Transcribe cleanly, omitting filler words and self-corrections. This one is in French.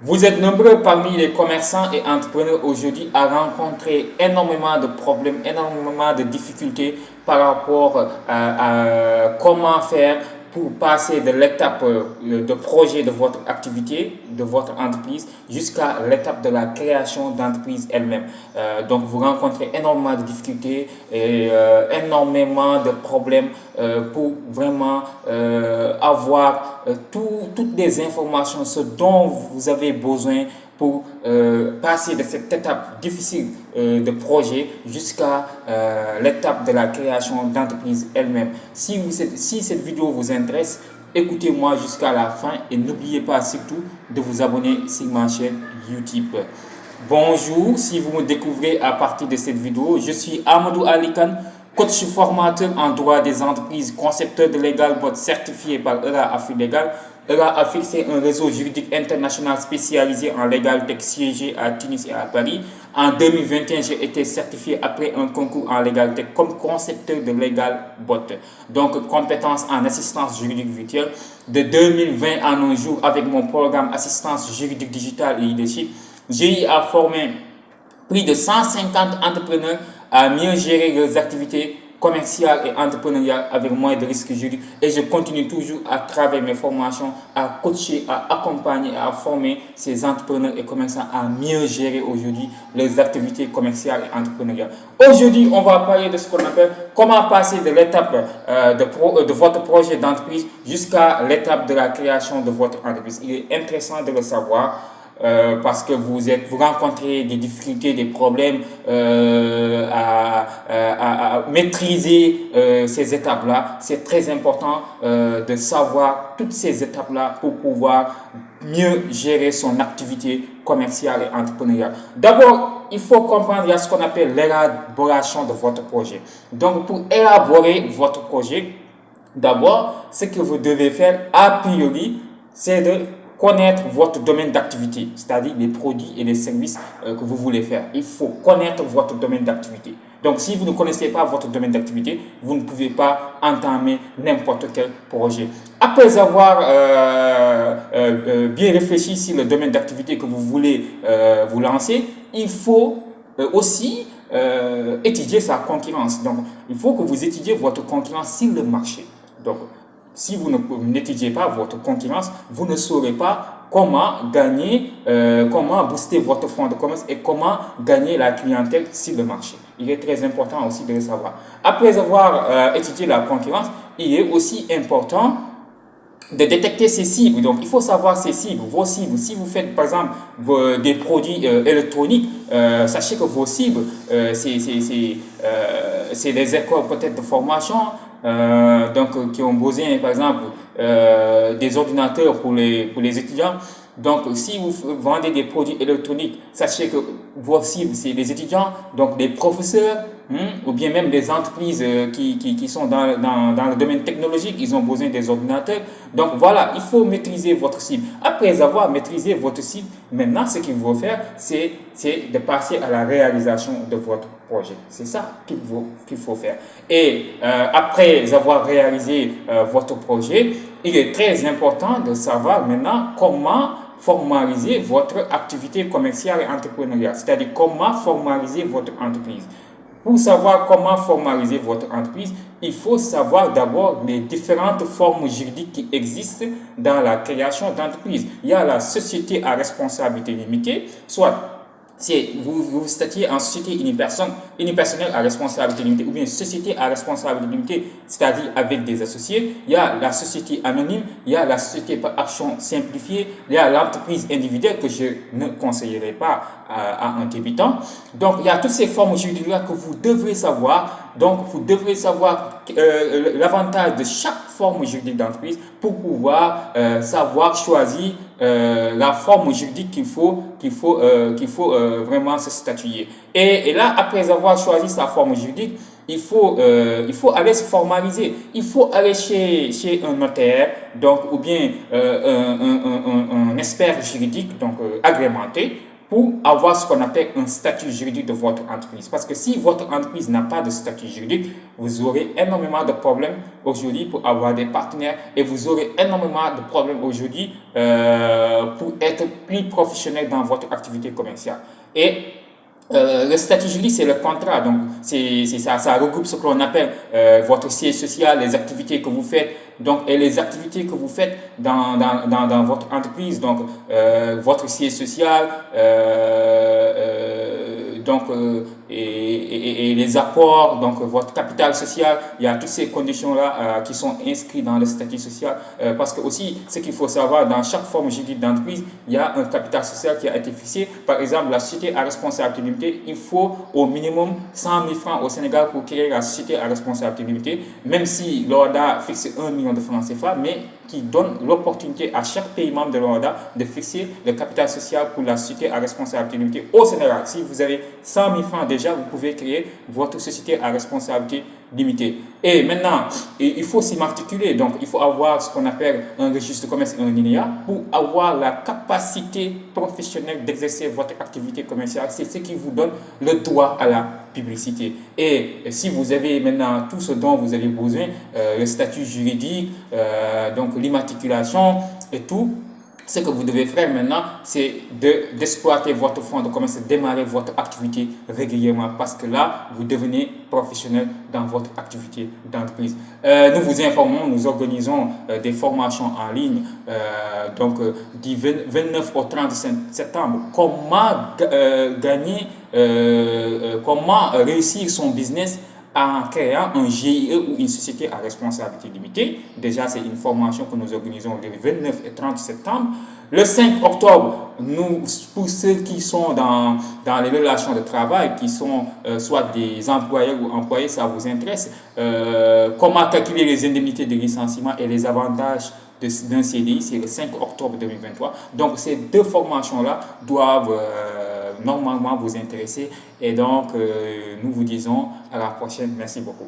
Vous êtes nombreux parmi les commerçants et entrepreneurs aujourd'hui à rencontrer énormément de problèmes, énormément de difficultés par rapport à comment faire pour passer de l'étape de projet de votre activité, de votre entreprise, jusqu'à l'étape de la création d'entreprise elle-même. Donc vous rencontrez énormément de difficultés et énormément de problèmes pour vraiment avoir toutes les informations, ce dont vous avez besoin pour passer de cette étape difficile de projet jusqu'à l'étape de la création d'entreprise elle-même. Si cette vidéo vous intéresse, écoutez-moi jusqu'à la fin et n'oubliez pas surtout de vous abonner sur ma chaîne YouTube. Bonjour, si vous me découvrez à partir de cette vidéo, je suis Amadou Ali Khan, coach formateur en droit des entreprises, concepteur de LegalBot certifié par ERA Afrique Legal. ERA Afrique, c'est un réseau juridique international spécialisé en legal tech siégé à Tunis et à Paris. En 2021, j'ai été certifié après un concours en legal tech comme concepteur de LegalBot. Donc, compétences en assistance juridique virtuelle. De 2020 à nos jours, avec mon programme assistance juridique digitale et leadership, j'ai eu à former plus de 150 entrepreneurs à mieux gérer leurs activités commerciales et entrepreneuriales avec moins de risques juridiques. Et je continue toujours à travers mes formations à coacher, à accompagner, à former ces entrepreneurs et commerçants à mieux gérer aujourd'hui leurs activités commerciales et entrepreneuriales. Aujourd'hui, on va parler de ce qu'on appelle comment passer de l'étape de votre projet d'entreprise jusqu'à l'étape de la création de votre entreprise. Il est intéressant de le savoir. Parce que vous rencontrez des difficultés, des problèmes à maîtriser ces étapes-là. C'est très important de savoir toutes ces étapes-là pour pouvoir mieux gérer son activité commerciale et entrepreneuriale. D'abord, il faut comprendre il y a ce qu'on appelle l'élaboration de votre projet. Donc, pour élaborer votre projet, d'abord, ce que vous devez faire a priori, c'est de connaître votre domaine d'activité, c'est-à-dire les produits et les services que vous voulez faire. Il faut connaître votre domaine d'activité. Donc, si vous ne connaissez pas votre domaine d'activité, vous ne pouvez pas entamer n'importe quel projet. Après avoir bien réfléchi sur le domaine d'activité que vous voulez vous lancer, il faut aussi étudier sa concurrence. Donc, il faut que vous étudiez votre concurrence sur le marché. Donc, si vous n'étudiez pas votre concurrence, vous ne saurez pas comment gagner, comment booster votre fonds de commerce et comment gagner la clientèle sur le marché. Il est très important aussi de le savoir. Après avoir étudié la concurrence, il est aussi important de détecter ses cibles. Donc, il faut savoir ses cibles, vos cibles. Si vous faites, par exemple, des produits électroniques, sachez que vos cibles, c'est des écoles peut-être de formation, qui ont besoin, par exemple, des ordinateurs pour les étudiants. Donc, si vous vendez des produits électroniques, sachez que vos cibles, c'est les étudiants, donc des professeurs, ou bien même des entreprises qui sont dans le domaine technologique, ils ont besoin des ordinateurs. Donc voilà, il faut maîtriser votre cible. Après avoir maîtrisé votre cible, maintenant ce qu'il faut faire, c'est de passer à la réalisation de votre projet. C'est ça qu'il faut faire. Et après avoir réalisé votre projet, il est très important de savoir maintenant comment formaliser votre activité commerciale et entrepreneuriale, c'est-à-dire comment formaliser votre entreprise. Pour savoir comment formaliser votre entreprise, il faut savoir d'abord les différentes formes juridiques qui existent dans la création d'entreprise. Il y a la société à responsabilité limitée, soit vous statuez en société unipersonnelle à responsabilité limitée ou bien société à responsabilité limitée, c'est-à-dire avec des associés. Il y a la société anonyme, il y a la société par action simplifiée, il y a l'entreprise individuelle que je ne conseillerais pas à un débutant. Donc, il y a toutes ces formes juridiques que vous devrez savoir. Donc, vous devrez savoir l'avantage de chaque forme juridique d'entreprise pour pouvoir savoir choisir la forme juridique qu'il faut vraiment se statuer. Et là, après avoir choisi sa forme juridique, il faut aller se formaliser. Il faut aller chez un notaire, donc, ou bien un expert juridique, donc agrémenté, pour avoir ce qu'on appelle un statut juridique de votre entreprise. Parce que si votre entreprise n'a pas de statut juridique, vous aurez énormément de problèmes aujourd'hui pour avoir des partenaires et vous aurez énormément de problèmes aujourd'hui pour être plus professionnel dans votre activité commerciale. Et le statut juridique, c'est le contrat. Donc, c'est ça, ça regroupe ce que l'on appelle votre siège social, les activités que vous faites, donc, et les activités que vous faites dans votre entreprise. Donc, votre siège social, et les apports, donc votre capital social, il y a toutes ces conditions-là qui sont inscrites dans le statut social. Parce que aussi, ce qu'il faut savoir, dans chaque forme juridique d'entreprise, il y a un capital social qui a été fixé. Par exemple, la société à responsabilité limitée, il faut au minimum 100 000 francs au Sénégal pour créer la société à responsabilité limitée, même si l'ORDA fixe 1 million de francs CFA, mais qui donne l'opportunité à chaque pays membre de l'ORDA de fixer le capital social pour la société à responsabilité limitée au Sénégal. Si vous avez 100 000 francs déjà, vous pouvez créer votre société à responsabilité limitée. Et maintenant, il faut s'immatriculer. Donc, il faut avoir ce qu'on appelle un registre de commerce et un INEA pour avoir la capacité professionnelle d'exercer votre activité commerciale. C'est ce qui vous donne le droit à la publicité. Et si vous avez maintenant tout ce dont vous avez besoin, le statut juridique, donc l'immatriculation et tout, ce que vous devez faire maintenant, c'est d'exploiter votre fonds de commerce, de démarrer votre activité régulièrement parce que là, vous devenez professionnel dans votre activité d'entreprise. Nous vous informons, nous organisons des formations en ligne, du 29 au 30 septembre. Comment comment réussir son business en créant un GIE ou une société à responsabilité limitée. Déjà, c'est une formation que nous organisons le 29 et 30 septembre. Le 5 octobre, pour ceux qui sont dans les relations de travail, qui sont soit des employeurs ou employés, ça vous intéresse, comment calculer les indemnités de licenciement et les avantages d'un CDI, c'est le 5 octobre 2023. Donc, ces deux formations-là doivent normalement vous intéresser. Et donc, nous vous disons à la prochaine. Merci beaucoup.